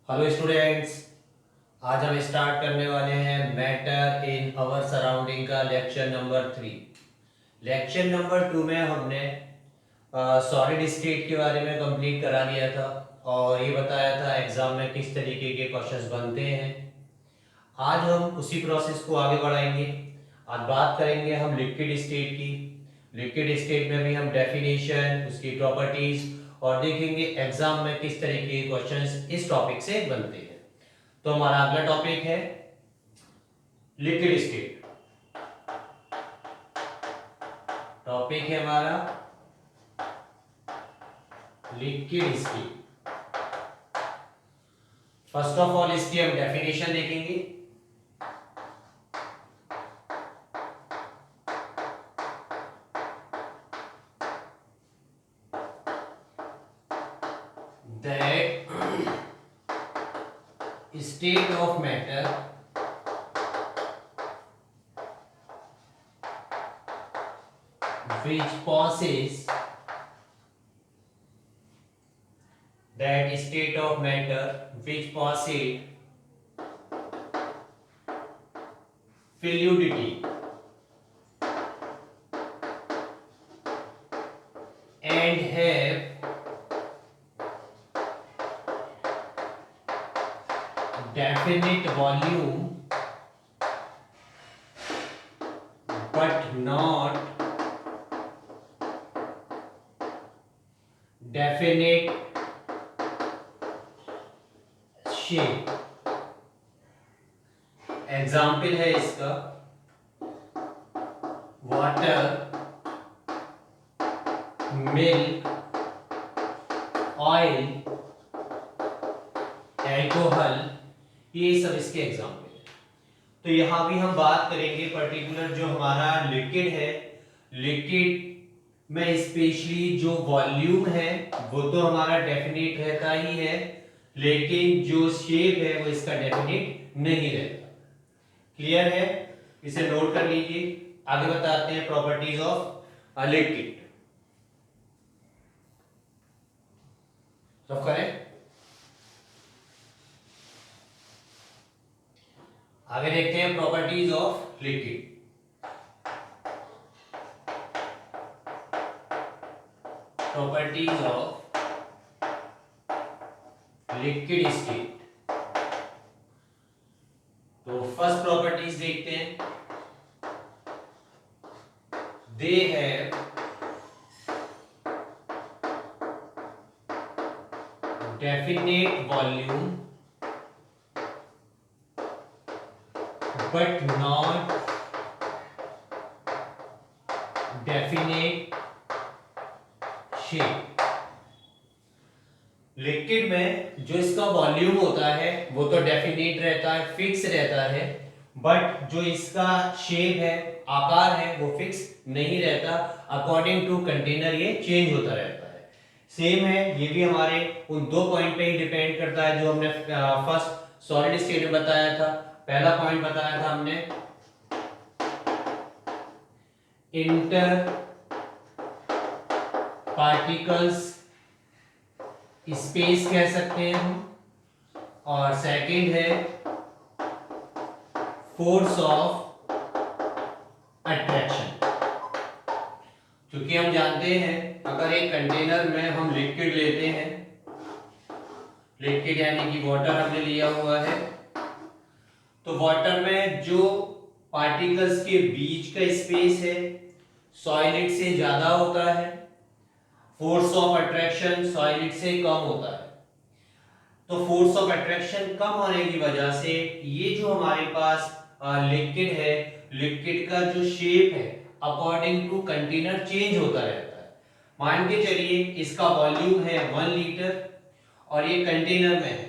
Hello students. आज हम start करने वाले हैं मैटर इन अवर सराउंडिंग का लेक्चर नंबर 3। लेक्चर नंबर 2 में हमने सॉलिड स्टेट के बारे में कंप्लीट करा लिया था और ये बताया था एग्जाम में किस तरीके के क्वेश्चंस बनते हैं। आज हम उसी प्रोसेस को आगे बढ़ाएंगे। आज बात करेंगे हम लिक्विड स्टेट की। लिक्विड स्टेट में भी हम डेफिनेशन, उसकी प्रॉपर्टीज और देखेंगे एग्जाम में किस तरीके के क्वेश्चंस इस टॉपिक से बनते हैं। तो हमारा अगला टॉपिक है लिक्विड स्टेट। टॉपिक है हमारा liquid state. First of all इसकी हम डेफिनेशन देखेंगे। That state of matter which possesses that state of matter which possesses fluidity and have definite volume but not definite shape। Example है इसका water, milk, oil, alcohol, ये सब इसके example है। तो यहां भी हम बात करेंगे पर्टिकुलर जो हमारा लिक्विड है, लिक्विड में स्पेशली जो वॉल्यूम है वो तो हमारा डेफिनेट रहता ही है, लेकिन जो शेप है वो इसका डेफिनेट नहीं रहता। क्लियर है? इसे नोट कर लीजिए। आगे बताते हैं प्रॉपर्टीज ऑफ लिक्विड। सब करें। आगे देखते हैं properties of liquid. Properties of liquid state. तो फर्स्ट प्रॉपर्टीज देखते हैं। They have definite volume but not definite shape। Liquid में जो इसका वॉल्यूम होता है वो तो डेफिनेट रहता है, फिक्स रहता है, बट जो इसका शेप है, आकार है, वो फिक्स नहीं रहता। अकॉर्डिंग टू कंटेनर ये चेंज होता रहता है। सेम है, ये भी हमारे उन दो पॉइंट पे ही डिपेंड करता है जो हमने फर्स्ट सॉलिड स्टेट में बताया था। पहला पॉइंट बताया था हमने इंटर पार्टिकल्स स्पेस कह सकते हैं हम, और सेकंड है फोर्स ऑफ अट्रैक्शन। क्योंकि हम जानते हैं अगर एक कंटेनर में हम लिक्विड लेते हैं, लिक्विड यानी कि वाटर हमने लिया हुआ है, तो वाटर में जो पार्टिकल्स के बीच का स्पेस है सॉलिड से ज्यादा होता है, फोर्स ऑफ अट्रैक्शन सॉलिड से कम होता है। तो फोर्स ऑफ अट्रैक्शन कम होने की वजह से ये जो हमारे पास लिक्विड है, लिक्विड का जो शेप है अकॉर्डिंग टू कंटेनर चेंज होता रहता है। मान के चलिए इसका वॉल्यूम है 1 लीटर और ये कंटेनर में है।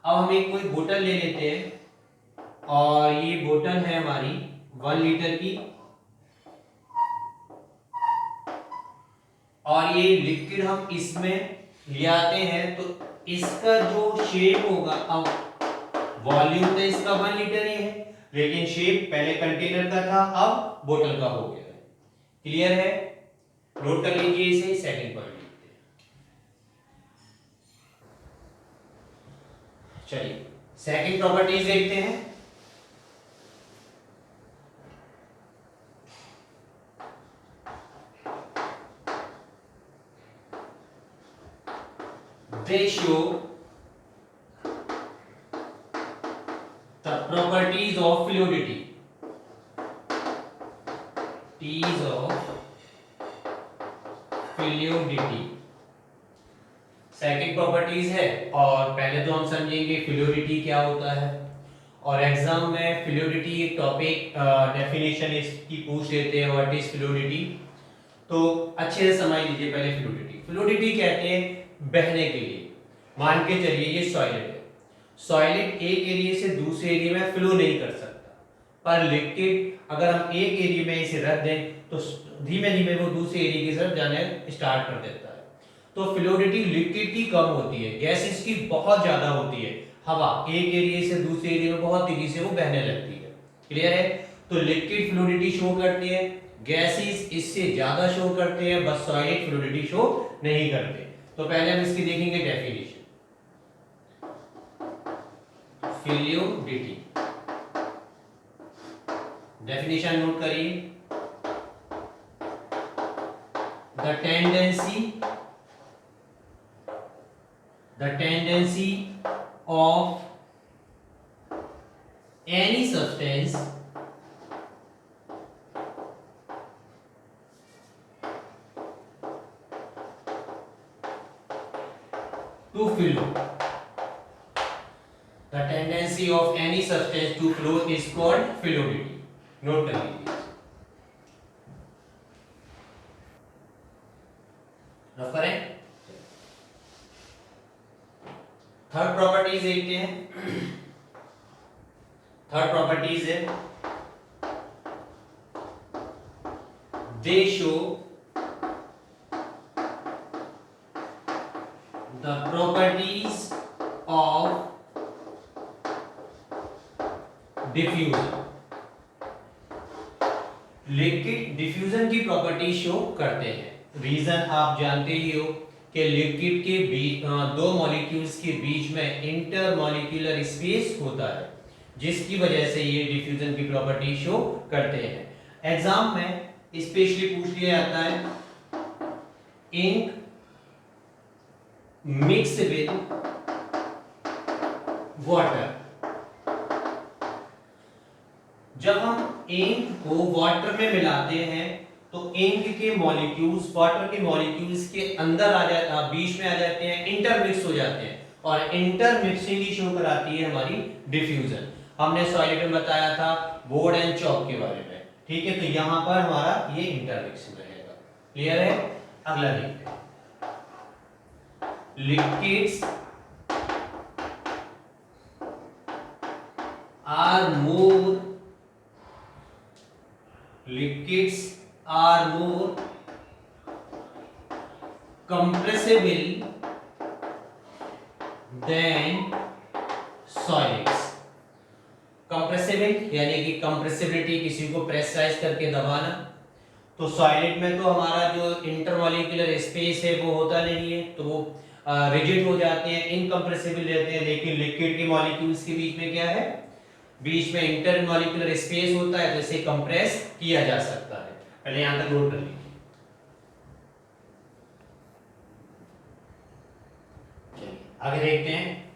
अब हम एक कोई बोतल ले लेते हैं और ये बोतल है हमारी 1 लीटर की, और ये लिक्विड हम इसमें ले आते हैं, तो इसका जो शेप होगा, अब वॉल्यूम तो इसका 1 लीटर ही है, लेकिन शेप पहले कंटेनर का था, अब बोतल का हो गया है। क्लियर है? नोट कर लीजिए इसे। सेकंड पॉइंट लिखते हैं। चलिए सेकंड प्रॉपर्टीज देखते हैं। They show the properties of fluidity. Properties of fluidity. Second properties है, और पहले तो हम समझेंगे फ्लूइडिटी क्या होता है। और एग्जाम में फ्लूइडिटी एक टॉपिक डेफिनेशन इसकी पूछ लेते हैं, व्हाट इज फ्लूइडिटी। तो अच्छे से समझ लीजिए पहले फ्लूइडिटी। फ्लूइडिटी कहते हैं बहने के लिए। मान के चलिए ये सॉलिड है, सॉलिड एक एरिया से दूसरे एरिया में फ्लो नहीं कर सकता, पर लिक्विड अगर हम एक एरिया में इसे रख दें तो धीमे धीमे वो दूसरे एरिया की तरफ जाने स्टार्ट कर देता है। तो फ्लूइडिटी लिक्विड की कम होती है, गैसेस की बहुत ज्यादा होती है। हवा एक एरिया से दूसरे एरिया में बहुत तेजी से वो बहने लगती है। क्लियर है? तो लिक्विड फ्लूइडिटी शो करती है, गैसेस इससे ज्यादा शो करते हैं, बस सॉलिड फ्लूइडिटी शो नहीं करते। तो पहले हम इसकी देखेंगे डेफिनेशन। फ्लूइडिटी डेफिनेशन नोट करिए। The tendency of any substance to flow. The tendency of any substance to flow is called fluidity. Note कर लीजिए। नोट करें। थर्ड प्रॉपर्टीज देखते हैं। थर्ड प्रॉपर्टीज है दे show the properties of diffusion. Liquid diffusion की property show करते हैं। Reason आप जानते ही हो कि लिक्विड के बीच दो मॉलिक्यूल्स के बीच में इंटरमॉलिक्यूलर स्पेस होता है, जिसकी वजह से ये डिफ्यूजन की प्रॉपर्टी शो करते हैं। एग्जाम में स्पेशली पूछ लिया जाता है इंक मिक्स विद वाटर। जब हम इंक को वाटर में मिलाते हैं तो इंक के मॉलिक्यूल्स वाटर के मॉलिक्यूल्स के अंदर आ जाते, बीच में आ जाते हैं, इंटरमिक्स हो जाते हैं, और इंटरमिक्सिंग ही शो कराती है हमारी डिफ्यूजन। हमने सॉलिड में बताया था बोर्ड एंड चॉक के बारे में, ठीक है। तो यहां पर हमारा ये इंटरमिक्सिंग रहेगा। क्लियर है? अगला देखते हैं। Liquids are more compressible than solids। Compressible यानी कि कंप्रेसिबिलिटी, किसी को प्रेशराइज करके दबाना। तो सॉलिड में तो हमारा जो इंटरमॉलिक्यूलर स्पेस है वो होता नहीं है, तो वो रिजिड हो जाते हैं, इनकंप्रेसिबल रहते हैं। लेकिन लिक्विड के मॉलिक्यूल्स के बीच में क्या है? बीच में इंटरमॉलिक्यूलर स्पेस होता है, तो इसे कंप्रेस किया जा सकता है। पहले यहां तक नोट कर लीजिए। आगे देखते हैं।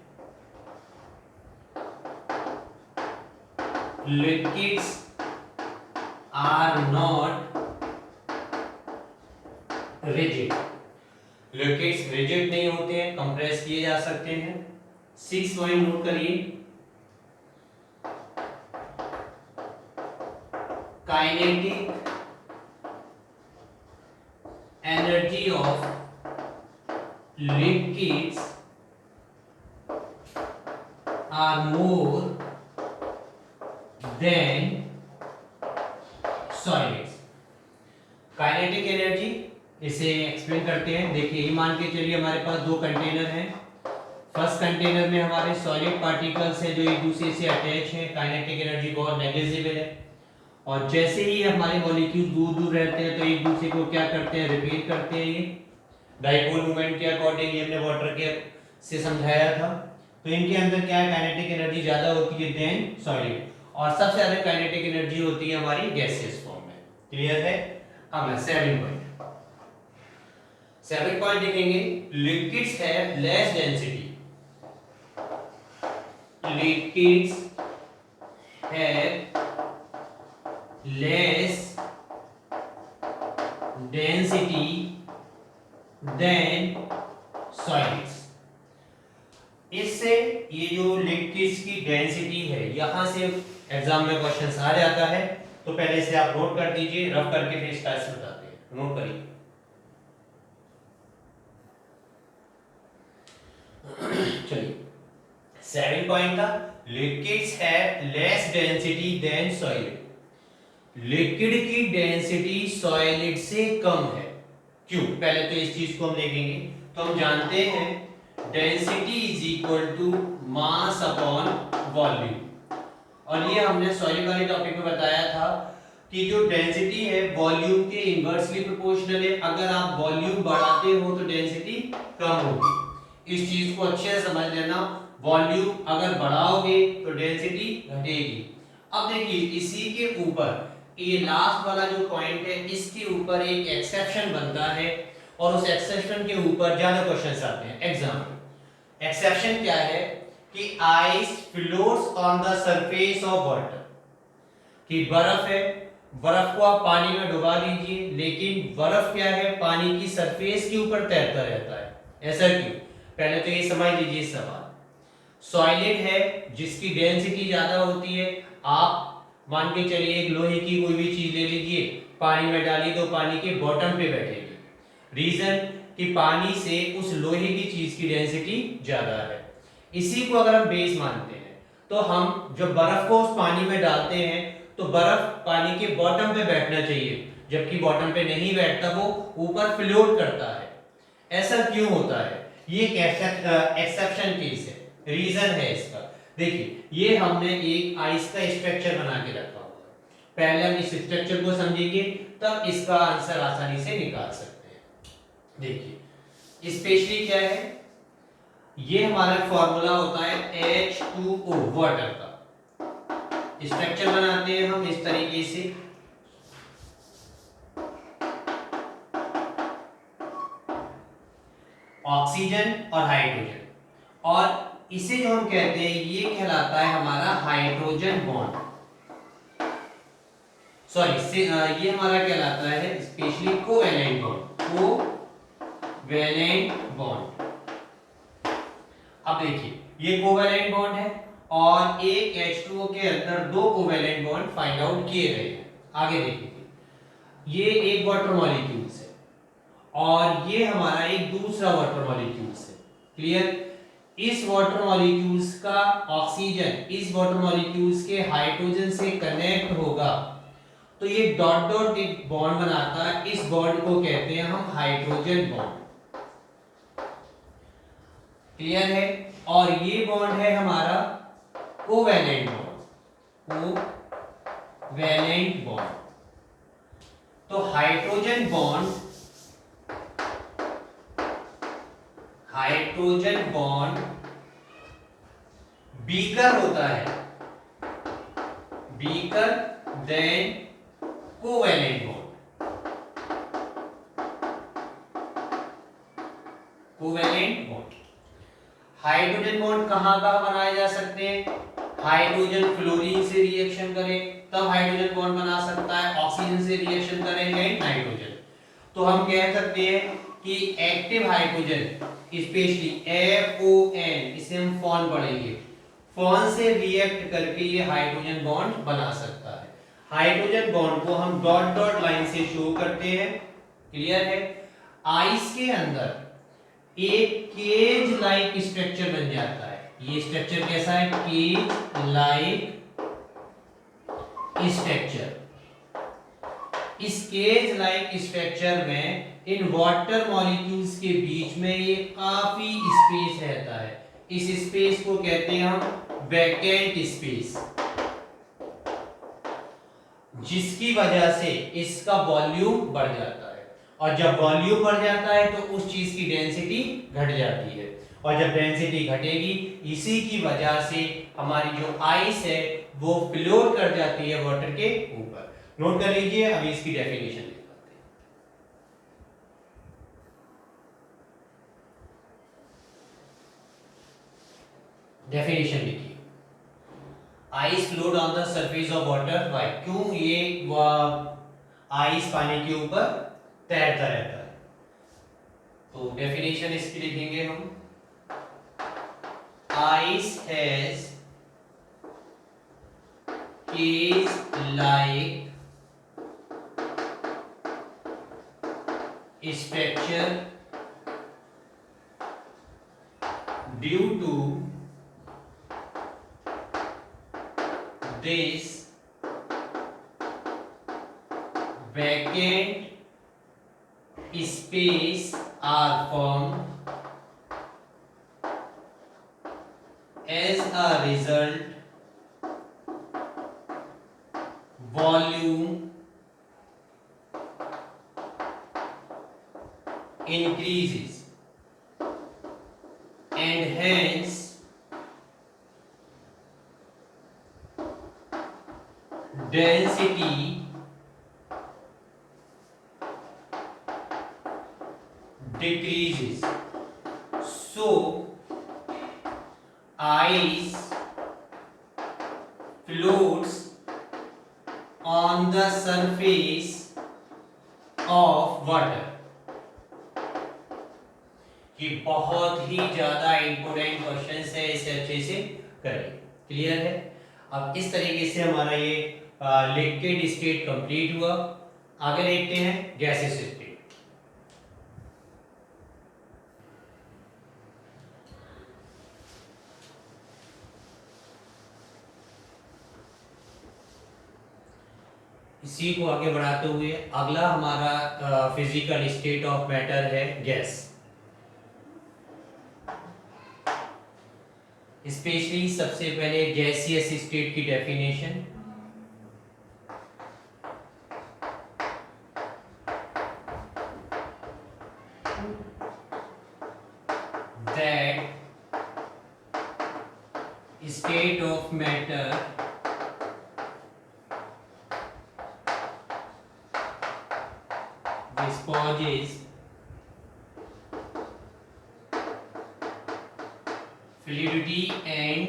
Liquids are not rigid. Liquids rigid नहीं होते हैं, कंप्रेस किए जा सकते हैं। 6 पॉइंट नोट करिए। Kinetic energy of liquids are more than solids। Kinetic energy इसे एक्सप्लेन करते हैं। देखिए, ये मान के चलिए हमारे पास दो कंटेनर हैं। फर्स्ट कंटेनर में हमारे सॉलिड पार्टिकल्स हैं जो एक दूसरे से अटैच हैं, काइनेटिक एनर्जी बहुत नेग्लिजिबल है। और जैसे ही हमारे मॉलिक्यूल दूर दूर रहते हैं तो एक दूसरे को क्या करते हैं? रिपीट करते हैं। ये डाइपोल मूवमेंट के अकॉर्डिंग हमने वाटर के से समझाया था। तो इनके अंदर क्या है, काइनेटिक एनर्जी ज्यादा होती है देन सॉलिड, और सबसे ज्यादा काइनेटिक एनर्जी होती है हमारी गैसियस फॉर्म में। क्लियर है? अगला 7 पॉइंट देखेंगे, liquids have less density, liquids have less density than solids. इससे ये जो लिक्विड्स की डेंसिटी है, यहां से एग्जाम में क्वेश्चन आ जाता है, तो पहले से आप नोट कर दीजिए, रफ करके फिर इसका आंसर बताते हैं। नोट करिए। चलिए 7 पॉइंट था, liquids have less density than solid. Liquid की डेंसिटी सॉलिड से कम है। क्यों? पहले तो इस चीज को हम देखेंगे। तो हम जानते हैं density is equal to mass upon volume, और ये हमने सॉलिड वाले टॉपिक में बताया था कि जो डेंसिटी है वॉल्यूम के इनवर्सली प्रोपोर्शनल है। अगर आप वॉल्यूम बढ़ाते हो तो डेंसिटी कम होगी। इस चीज को अच्छे से समझ लेना, वॉल्यूम अगर बढ़ाओगे तो डेंसिटी घटेगी। अब देखिए इसी के ऊपर ये लास्ट वाला जो पॉइंट है, इसके ऊपर एक एक्सेप्शन बनता है, और उस एक्सेप्शन के ऊपर ज्यादा क्वेश्चंस आते हैं एग्जाम में। एक्सेप्शन क्या है कि ice floats on the surface of water, कि बर्फ है, बर्फ को आप पानी में डुबा लीजिए, लेकिन बर्फ क्या है, पानी की सरफेस के ऊपर तैरता रहता है। ऐसा क्यों? पहले तो ये समझ लीजिए सवाल। सॉलिड है जिसकी डेंसिटी ज्यादा होती है, आप मान के चलिए एक लोहे की कोई भी चीज ले लीजिए, पानी में डालिए तो पानी के बॉटम पे बैठेगी। रीजन कि पानी से उस लोहे की चीज की डेंसिटी ज्यादा है। इसी को अगर हम बेस मानते हैं, तो हम जब बर्फ को उस पानी में डालते हैं तो बर्फ पानी के बॉटम पे बैठना चाहिए, जबकि बॉटम पे नहीं बैठता, वो ऊपर फ्लोट करता है। ऐसा क्यों होता है? ये एक्सेप्शन केस है, रीजन है इसका। देखिए ये हमने एक आइस का स्ट्रक्चर बना के रखा हुआ है, पहले हम इस स्ट्रक्चर को समझेंगे तब इसका आंसर आसानी से निकाल सकते हैं। देखिए स्पेशली क्या है, ये हमारा फॉर्मूला होता है H2O वाटर का। स्ट्रक्चर बनाते हैं हम इस तरीके से, ऑक्सीजन और हाइड्रोजन, और इसे जो हम कहते हैं ये कहलाता है हमारा हाइड्रोजन बॉन्ड। सॉरी ये हमारा कहलाता है specially covalent bond, covalent bond. अब देखिए ये कोवैलेंट बॉन्ड है, और एक H2O के अंदर दो कोवैलेंट बॉन्ड फाइंड आउट किए गए हैं। आगे देखिए, ये एक वाटर मॉलिक्यूल्स है और ये हमारा एक दूसरा वाटर मॉलिक्यूल्स है। क्लियर? इस वाटर मॉलिक्यूल्स का ऑक्सीजन इस वाटर मॉलिक्यूल्स के हाइड्रोजन से कनेक्ट होगा तो ये डॉट डॉट एक बॉन्ड बनाता है। इस बॉन्ड को कहते हैं हम हाइड्रोजन बॉन्ड। क्लियर है? और ये बॉन्ड है हमारा कोवैलेंट बॉन्ड, कोवैलेंट बॉन्ड। तो हाइड्रोजन बॉन्ड वीकर होता है, weaker then covalent bond. Covalent bond, hydrogen bond कहां बनाए जा सकते हैं? हाइड्रोजन फ्लोरीन से रिएक्शन करे तब हाइड्रोजन बॉन्ड बना सकता है, ऑक्सीजन से रिएक्शन करेंगे नाइट्रोजन। तो हम कह सकते हैं कि एक्टिव हाइड्रोजन स्पेशली FON, इसे हम फॉन पढ़ेंगे, फॉन से रिएक्ट करके ये हाइड्रोजन बॉन्ड बना सकता है। हाइड्रोजन बॉन्ड को हम डॉट डॉट लाइन से शो करते हैं। क्लियर है? आइस के अंदर एक केज लाइक स्ट्रक्चर बन जाता है। ये स्ट्रक्चर कैसा है? Cage like structure. इस केज लाइक स्ट्रक्चर में इन वाटर मॉलिक्यूल्स के बीच में ये काफी स्पेस रहता है। इस स्पेस को कहते हैं हम वैकेंट स्पेस, जिसकी वजह से इसका वॉल्यूम बढ़ जाता है, और जब वॉल्यूम बढ़ जाता है तो उस चीज की डेंसिटी घट जाती है। और जब डेंसिटी घटेगी इसी की वजह से हमारी जो आइस है वो फ्लोट कर जाती है वाटर के ऊपर। नोट कर लीजिए, अभी इसकी डेफिनेशन लिखते हैं। डेफिनेशन लिखिए, ice float on the surface of water bye, क्यों ये आइस पानी के ऊपर तैरता रहता है। तो डेफिनेशन इसकी लिखेंगे हम, ice has cage like structure due to this vacant space are formed, as a result volume increases and hence density decreases. So ice floats on the surface of water. ये बहुत ही ज्यादा इंपोर्टेंट क्वेश्चन है, इसे अच्छे से करें। Clear है? अब इस तरीके से हमारा ये लिक्विड स्टेट कंप्लीट हुआ। आगे देखते हैं गैसेस स्टेट। इसी को आगे बढ़ाते हुए अगला हमारा फिजिकल स्टेट ऑफ मैटर है गैस। स्पेशली सबसे पहले गैसियस स्टेट की definition, that state of matter disposes fluidity and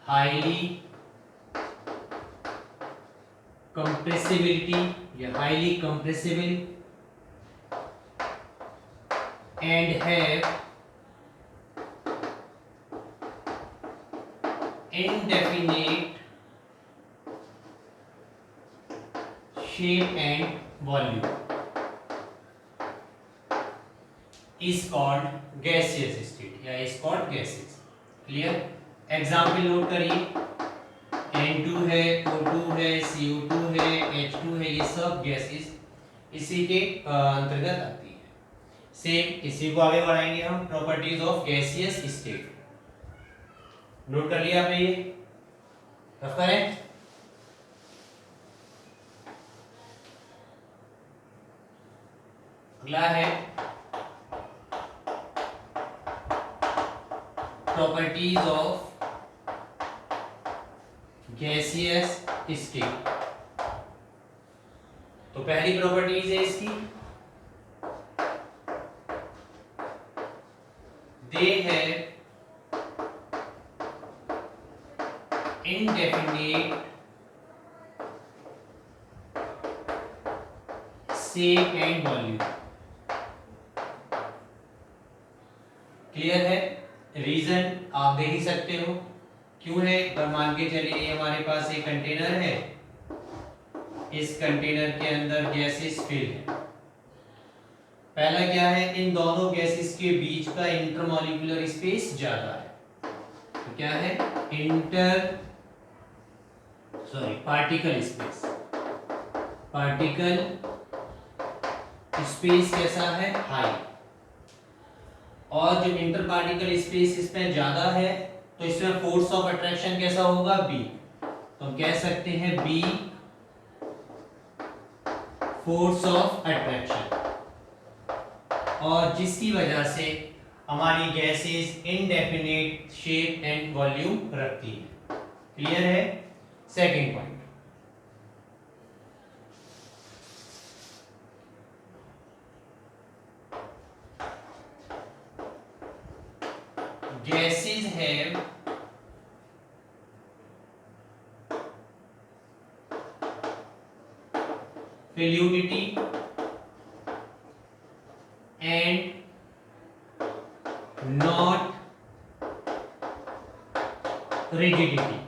highly compressibility या highly compressible and have indefinite shape and volume is called gaseous state या is called gases। Clear? Example note करिए, N2 है, O2 है, CO2 है, H2 है, ये सब gases इसी के अंतर्गत आती है। सेम इसी को आगे बढ़ाएंगे हम, properties of gaseous state. Note कर लिया आपने, ये रफ करें। अगला है प्रॉपर्टीज ऑफ गैसियस स्टेट। तो पहली प्रॉपर्टीज है इसकी, they have indefinite shape and volume। Clear है? रीजन आप देख ही सकते हो क्यों है। पर मान के चलिए हमारे पास एक कंटेनर है, इस कंटेनर के अंदर गैसेस फिल है। पहला क्या है, इन दोनों गैसेस के बीच का इंटरमॉलिक्यूलर स्पेस ज्यादा है। तो क्या है, पार्टिकल स्पेस। पार्टिकल स्पेस कैसा है, हाई। और जो इंटर पार्टिकल स्पेस इसमें ज्यादा है तो इसमें फोर्स ऑफ अट्रैक्शन कैसा होगा, बी। तो हम कह सकते हैं बी फोर्स ऑफ अट्रैक्शन। और जिसकी वजह से हमारी gases indefinite shape and volume रखती है। क्लियर है? Second point, gases have fluidity and not rigidity।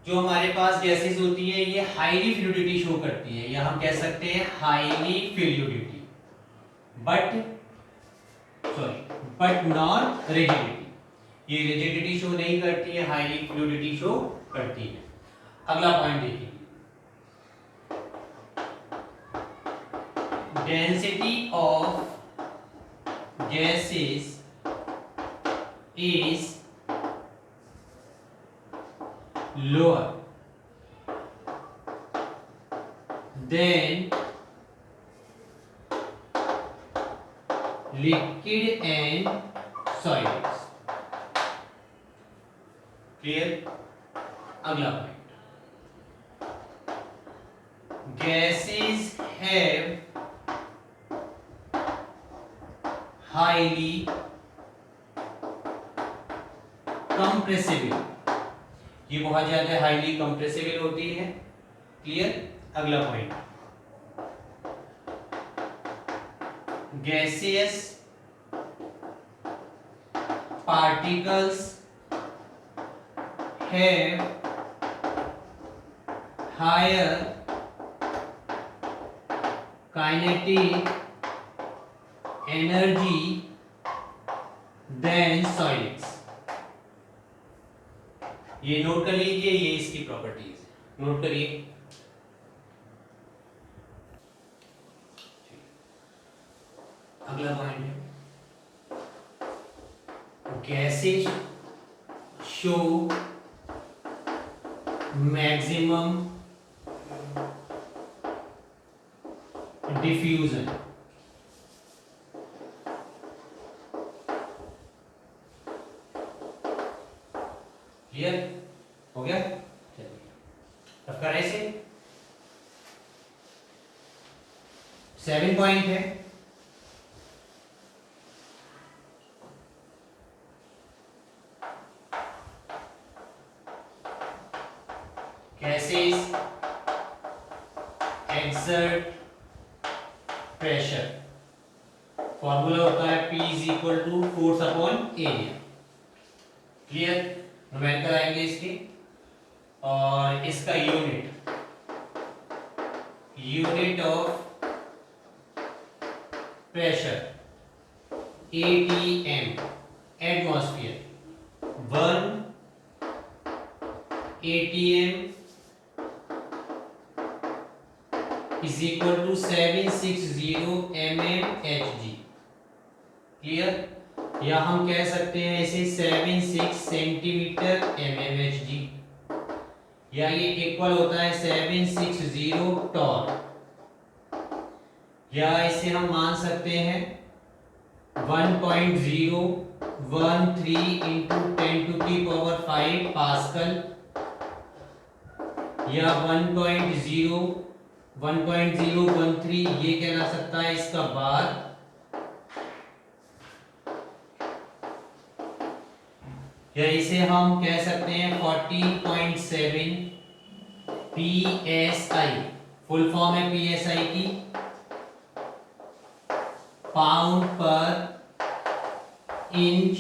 जो हमारे पास गैसेस होती है ये हाईली फ्लूइडिटी शो करती है, या हम कह सकते हैं highly fluidity, but not rigidity. ये रिजिडिटी शो नहीं करती है, हाईली फ्लूइडिटी शो करती है। अगला पॉइंट देखिए, density of gases is lower than liquid and solids। Clear? अगला point, gases have highly compressible, ये बहुत ज्यादा हाईली कंप्रेसिबल होती है। क्लियर? अगला point, gaseous particles have higher kinetic energy than solids. ये नोट कर लीजिए, ये इसकी प्रॉपर्टीज नोट करिए। अगला पॉइंट है, gases show maximum diffusion. Clear हो गया? चलिए अब करें से 7 पॉइंट है, गैसेस एक्सर्ट प्रेशर। फॉर्मूला होता है P is equal to force upon area. Clear? Numerical आएंगे इसके, और इसका unit of pressure ATM atmosphere. 1 ATM is equal to 760 mmHg। Clear? या हम कह सकते हैं इसे 76 सेंटीमीटर mmHg, या ये इक्वल होता है 760 टॉर्क, या इसे हम मान सकते हैं 1.013 इंटू 10⁵ पास्कल, या 1.013 ये कहला सकता है इसका बार, या इसे हम कह सकते हैं 14.7 PSI। फुल फॉर्म है PSI की, पाउंड पर इंच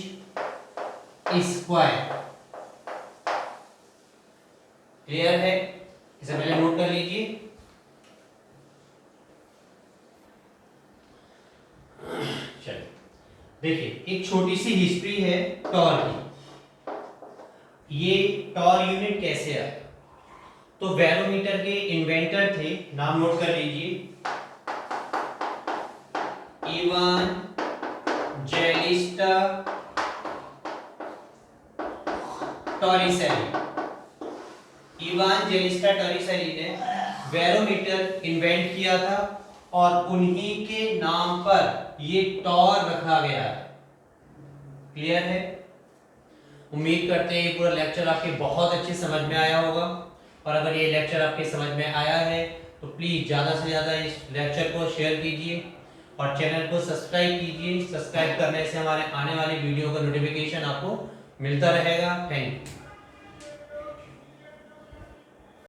स्क्वायर। क्लियर है? इसे पहले नोट कर लीजिए। चलिए देखिए, एक छोटी सी हिस्ट्री है टॉर की। ये टॉर यूनिट कैसे आया? तो बैरोमीटर के इन्वेंटर थे, नाम नोट कर लीजिए, इवान जेलिस्टा टॉरिसेली। इवान जेलिस्टा टॉरिसेली ने बैरोमीटर इन्वेंट किया था और उन्हीं के नाम पर ये टॉर रखा गया है। क्लियर है? उम्मीद करते हैं ये पूरा लेक्चर आपके बहुत अच्छे समझ में आया होगा, और अगर ये लेक्चर आपके समझ में आया है तो प्लीज़ ज़्यादा से ज़्यादा इस लेक्चर को शेयर कीजिए और चैनल को सब्सक्राइब कीजिए। सब्सक्राइब करने से हमारे आने वाली वीडियो का नोटिफिकेशन आपको मिलता रहेगा। Thank you.